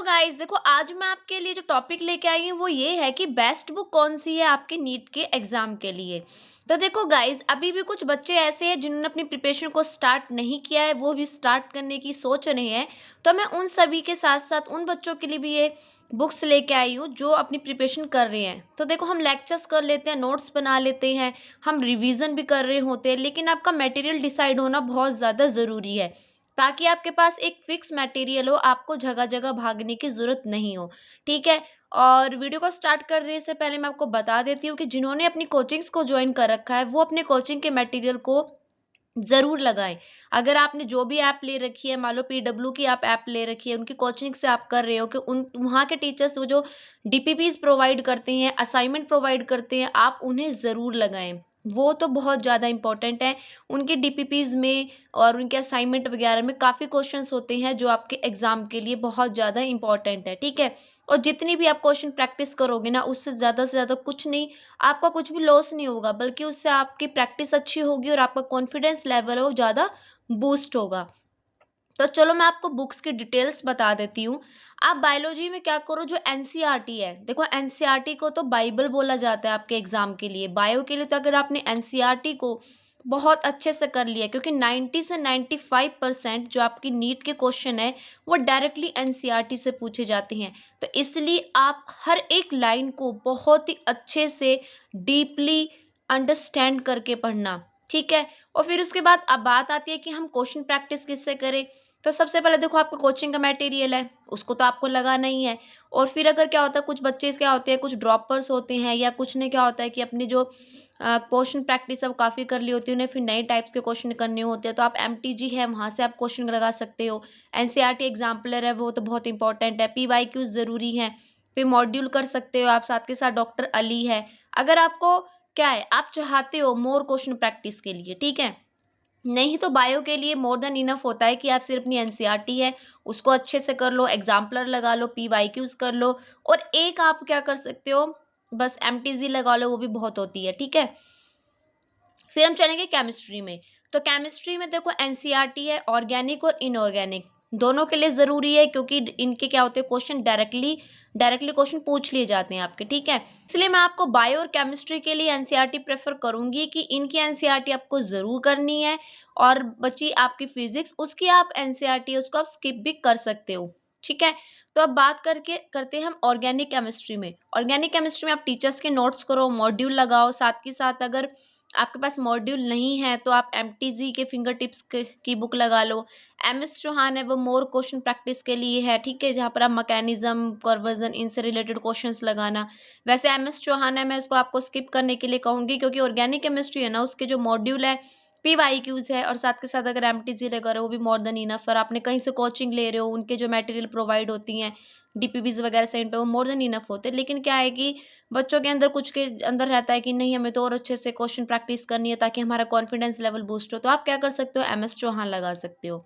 Guys, देखो आज मैं आपके लिए जो टॉपिक लेके आई हूँ वो ये है कि बेस्ट बुक कौन सी है आपके नीट के एग्जाम के लिए। तो देखो गाइस, अभी भी कुछ बच्चे ऐसे हैं जिन्होंने अपनी प्रिपरेशन को स्टार्ट नहीं किया है, वो भी स्टार्ट करने की सोच रहे हैं। तो मैं उन सभी के साथ साथ उन बच्चों के लिए भी ये बुक्स लेके आई हूँ जो अपनी प्रिपरेशन कर रहे हैं। तो देखो, हम लेक्चर्स कर लेते हैं, नोट्स बना लेते हैं, हम रिवीजन भी कर रहे होते हैं, लेकिन आपका मटेरियल डिसाइड होना बहुत ज़्यादा ज़रूरी है ताकि आपके पास एक फिक्स मटेरियल हो, आपको जगह-जगह भागने की ज़रूरत नहीं हो, ठीक है? और वीडियो को स्टार्ट करने से पहले मैं आपको बता देती हूँ कि जिन्होंने अपनी कोचिंग्स को जॉइन कर रखा है, वो अपने कोचिंग के मटेरियल को ज़रूर लगाएँ। अगर आपने जो भी ऐप ले रखी है, मान लो पीडब्ल्यू की आप ऐप ले रखी है, उनकी कोचिंग से आप कर रहे हो कि उन वहाँ के टीचर्स वो जो डीपीपीज़ प्रोवाइड करते हैं, असाइनमेंट प्रोवाइड करते हैं, आप उन्हें ज़रूर लगाएँ। वो तो बहुत ज़्यादा इम्पोर्टेंट है। उनके डीपीपीज़ में और उनके असाइनमेंट वगैरह में काफ़ी क्वेश्चंस होते हैं जो आपके एग्ज़ाम के लिए बहुत ज़्यादा इम्पोर्टेंट है, ठीक है? और जितनी भी आप क्वेश्चन प्रैक्टिस करोगे ना, उससे ज़्यादा से ज़्यादा कुछ नहीं, आपका कुछ भी लॉस नहीं होगा, बल्कि उससे आपकी प्रैक्टिस अच्छी होगी और आपका कॉन्फिडेंस लेवल है वो ज़्यादा बूस्ट होगा। तो चलो मैं आपको बुक्स की डिटेल्स बता देती हूँ। आप बायोलॉजी में क्या करो, जो एनसीईआरटी है, देखो एनसीईआरटी को तो बाइबल बोला जाता है आपके एग्ज़ाम के लिए। बायो के लिए तो अगर आपने एनसीईआरटी को बहुत अच्छे से कर लिया, क्योंकि 90 से 95% जो आपकी नीट के क्वेश्चन है वो डायरेक्टली एनसीईआरटी से पूछे जाते हैं। तो इसलिए आप हर एक लाइन को बहुत ही अच्छे से डीपली अंडरस्टैंड करके पढ़ना, ठीक है? और फिर उसके बाद अब बात आती है कि हम क्वेश्चन प्रैक्टिस किससे करें। तो सबसे पहले देखो, आपका कोचिंग का मटेरियल है, उसको तो आपको लगाना ही है। और फिर अगर क्या होता है, कुछ बच्चे क्या होते हैं, कुछ ड्रॉपर्स होते हैं, या कुछ ने क्या होता है कि अपनी जो क्वेश्चन प्रैक्टिस अब काफ़ी कर ली होती है, उन्हें फिर नए टाइप्स के क्वेश्चन करने होते हैं, तो आप एमटीजी है वहाँ से आप क्वेश्चन लगा सकते हो। एनसीईआरटी एग्जाम्पलर है, वो तो बहुत इंपॉर्टेंट है। पीवाईक्यूज ज़रूरी हैं। फिर मॉड्यूल कर सकते हो आप, साथ के साथ डॉक्टर अली है। अगर आपको क्या है, आप चाहते हो मोर क्वेश्चन प्रैक्टिस के लिए, ठीक है? नहीं तो बायो के लिए मोर देन इनफ होता है कि आप सिर्फ अपनी एनसीईआरटी है उसको अच्छे से कर लो, एग्जाम्पलर लगा लो, पीवाईक्यूज कर लो, और एक आप क्या कर सकते हो, बस एमटीजी लगा लो, वो भी बहुत होती है, ठीक है? फिर हम चलेंगे केमिस्ट्री में। तो केमिस्ट्री में देखो, एनसीईआरटी है, ऑर्गेनिक और इनऑर्गेनिक दोनों के लिए ज़रूरी है, क्योंकि इनके क्या होते हैं, क्वेश्चन डायरेक्टली क्वेश्चन पूछ लिए जाते हैं आपके, ठीक है? इसलिए मैं आपको बायो और केमिस्ट्री के लिए एनसीईआरटी प्रेफर करूंगी कि इनकी एनसीईआरटी आपको ज़रूर करनी है। और बची आपकी फिजिक्स, उसकी आप एनसीईआरटी उसको आप स्किप भी कर सकते हो, ठीक है? तो अब बात करते हैं हम ऑर्गेनिक केमिस्ट्री में। ऑर्गेनिक केमिस्ट्री में आप टीचर्स के नोट्स करो, मॉड्यूल लगाओ, साथ के साथ अगर आपके पास मॉड्यूल नहीं है तो आप एमटीजी के फिंगर टिप्स की बुक लगा लो। एमएस चौहान है, वो मोर क्वेश्चन प्रैक्टिस के लिए है, ठीक है? जहाँ पर आप मैकेनिज्म, कन्वर्जन, इनसे रिलेटेड क्वेश्चंस लगाना। वैसे एमएस चौहान है, मैं इसको आपको स्किप करने के लिए कहूँगी, क्योंकि ऑर्गेनिक केमिस्ट्री है ना, उसके जो मॉड्यूल है, पीवाईक्यूज है, और साथ के साथ अगर एमटीजी लगा रहे हो वो भी मोर देन इनफ। और आपने कहीं से कोचिंग ले रहे हो, उनके जो मटेरियल प्रोवाइड होती हैं डीपीपीज वगैरह सेंटर पे, वो मोर देन इनफ होते हैं। लेकिन क्या है कि बच्चों के अंदर कुछ के अंदर रहता है कि नहीं, हमें तो और अच्छे से क्वेश्चन प्रैक्टिस करनी है ताकि हमारा कॉन्फिडेंस लेवल बूस्ट हो, तो आप क्या कर सकते हो, एमएस चौहान लगा सकते हो।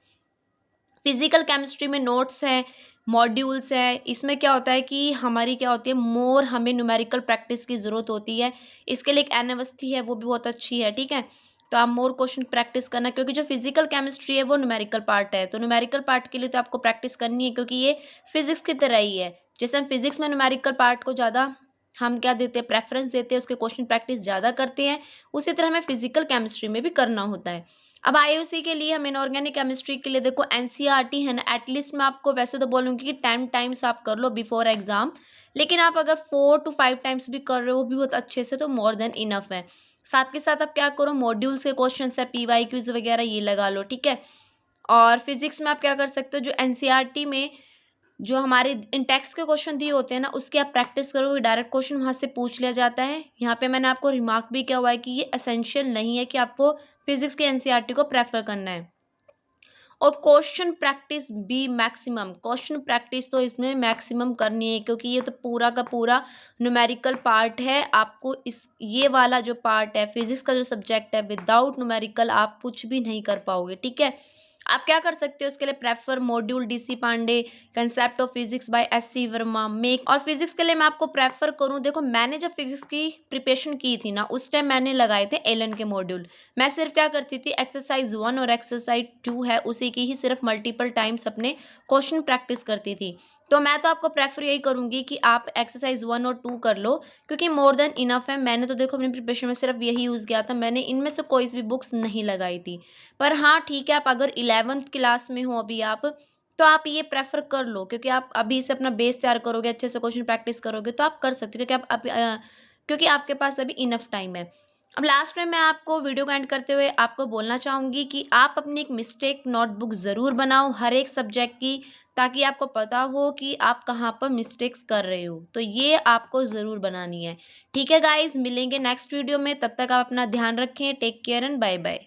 फिजिकल केमिस्ट्री में नोट्स हैं, मॉड्यूल्स हैं, इसमें क्या होता है कि हमारी क्या होती है, मोर हमें न्यूमेरिकल प्रैक्टिस की ज़रूरत होती है। इसके लिए एक एनावस्थी है, वो भी बहुत अच्छी है, ठीक है? तो आप मोर क्वेश्चन प्रैक्टिस करना, क्योंकि जो फिजिकल केमिस्ट्री है वो न्यूमेरिकल पार्ट है, तो न्यूमेरिकल पार्ट के लिए तो आपको प्रैक्टिस करनी है, क्योंकि ये फिजिक्स की तरह ही है। जैसे हम फिजिक्स में न्यूमेरिकल पार्ट को ज़्यादा हम क्या देते हैं, प्रेफरेंस देते हैं, उसके क्वेश्चन प्रैक्टिस ज़्यादा करते हैं, उसी तरह हमें फिजिकल केमिस्ट्री में भी करना होता है। अब आईयूसी के लिए, हम इनऑर्गेनिक केमिस्ट्री के लिए देखो, एनसीईआरटी है ना, एटलीस्ट मैं आपको वैसे तो बोलूँगी कि 10 टाइम्स आप कर लो बिफोर एग्जाम, लेकिन आप अगर 4 to 5 टाइम्स भी कर रहे हो, वो भी बहुत अच्छे से, तो मोर देन इनफ है। साथ के साथ आप क्या करो, मॉड्यूल्स के क्वेश्चन है, पीवाईक्यूज वगैरह ये लगा लो, ठीक है? और फिजिक्स में आप क्या कर सकते हो, जो एनसीईआरटी में जो हमारे इन टेक्स्ट के क्वेश्चन दिए होते हैं ना, उसकी आप प्रैक्टिस करोगे, डायरेक्ट क्वेश्चन वहाँ से पूछ लिया जाता है। यहाँ पे मैंने आपको रिमार्क भी किया हुआ है कि ये एसेंशियल नहीं है कि आपको फिजिक्स के एनसीईआरटी को प्रेफर करना है। और क्वेश्चन प्रैक्टिस भी मैक्सिमम, क्वेश्चन प्रैक्टिस तो इसमें मैक्सिमम करनी है, क्योंकि ये तो पूरा का पूरा न्यूमेरिकल पार्ट है। आपको इस ये वाला जो पार्ट है, फिजिक्स का जो सब्जेक्ट है, विदाउट न्यूमेरिकल आप कुछ भी नहीं कर पाओगे, ठीक है? आप क्या कर सकते हो इसके लिए, prefer module DC Pandey, concept of physics by SC Verma, मेक। और फिजिक्स के लिए मैं आपको प्रेफर करूं, देखो मैंने जब फिजिक्स की प्रिपरेशन की थी ना, उस टाइम मैंने लगाए थे एलन के मॉड्यूल। मैं सिर्फ क्या करती थी, एक्सरसाइज 1 और एक्सरसाइज 2 है, उसी की ही सिर्फ मल्टीपल टाइम्स अपने क्वेश्चन प्रैक्टिस करती थी। तो मैं तो आपको प्रेफर यही करूँगी कि आप एक्सरसाइज 1 और 2 कर लो, क्योंकि मोर देन इनफ है। मैंने तो देखो अपनी प्रिपरेशन में सिर्फ यही यूज़ किया था, मैंने इनमें से कोई सी भी बुक्स नहीं लगाई थी। पर हाँ ठीक है, आप अगर 11th क्लास में हो अभी आप, तो आप ये प्रेफर कर लो, क्योंकि आप अभी से अपना बेस तैयार करोगे, अच्छे से क्वेश्चन प्रैक्टिस करोगे तो आप कर सकते हो, क्योंकि क्योंकि आपके पास अभी इनफ टाइम है। अब लास्ट में मैं आपको वीडियो को एंड करते हुए आपको बोलना चाहूँगी कि आप अपनी एक मिस्टेक नोटबुक ज़रूर बनाओ हर एक सब्जेक्ट की, ताकि आपको पता हो कि आप कहाँ पर मिस्टेक्स कर रहे हो। तो ये आपको ज़रूर बनानी है। ठीक है गाइज़, मिलेंगे नेक्स्ट वीडियो में, तब तक आप अपना ध्यान रखें। Take care and bye bye.